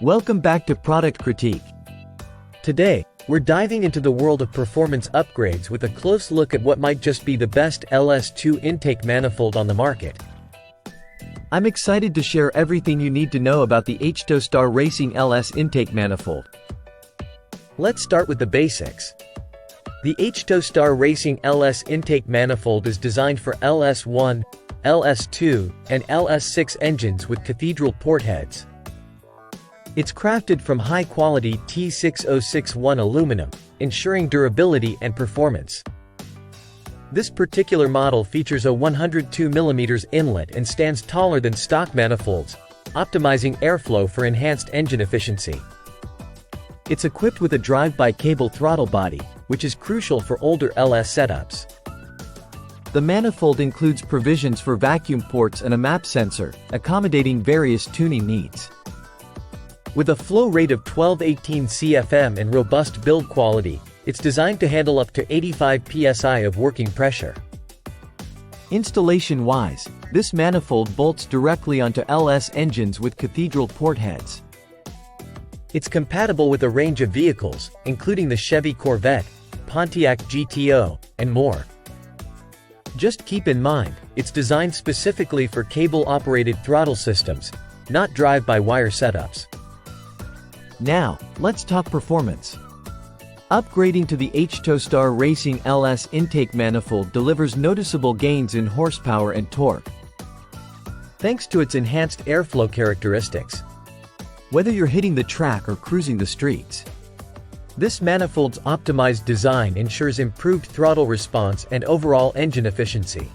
Welcome back to Product Critique. Today, we're diving into the world of performance upgrades with a close look at what might just be the best LS2 intake manifold on the market. I'm excited to share everything you need to know about the Htostar Racing LS Intake Manifold. Let's start with the basics. The Htostar Racing LS Intake Manifold is designed for LS1, LS2, and LS6 engines with cathedral port heads. It's crafted from high-quality T6061 aluminum, ensuring durability and performance. This particular model features a 102 mm inlet and stands taller than stock manifolds, optimizing airflow for enhanced engine efficiency. It's equipped with a drive-by-cable throttle body, which is crucial for older LS setups. The manifold includes provisions for vacuum ports and a map sensor, accommodating various tuning needs. With a flow rate of 1218 CFM and robust build quality, it's designed to handle up to 85 psi of working pressure. Installation-wise, this manifold bolts directly onto LS engines with cathedral port heads. It's compatible with a range of vehicles, including the Chevy Corvette, Pontiac GTO, and more. Just keep in mind, it's designed specifically for cable-operated throttle systems, not drive-by-wire setups. Now, let's talk performance. Upgrading to the Htostar Racing LS Intake Manifold delivers noticeable gains in horsepower and torque, thanks to its enhanced airflow characteristics. Whether you're hitting the track or cruising the streets, this manifold's optimized design ensures improved throttle response and overall engine efficiency.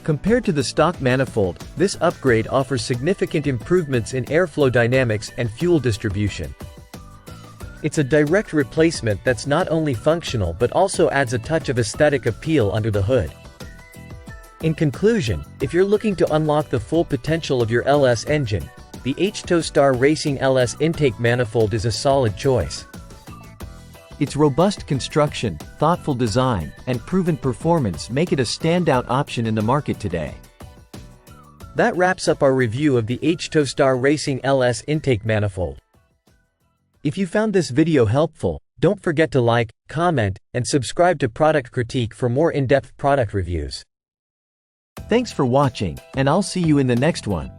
Compared to the stock manifold, this upgrade offers significant improvements in airflow dynamics and fuel distribution. It's a direct replacement that's not only functional but also adds a touch of aesthetic appeal under the hood. In conclusion, if you're looking to unlock the full potential of your LS engine, the Htostar Racing LS Intake Manifold is a solid choice. Its robust construction, thoughtful design, and proven performance make it a standout option in the market today. That wraps up our review of the Htostar Racing LS Intake Manifold. If you found this video helpful, don't forget to like, comment, and subscribe to Product Critique for more in-depth product reviews. Thanks for watching, and I'll see you in the next one.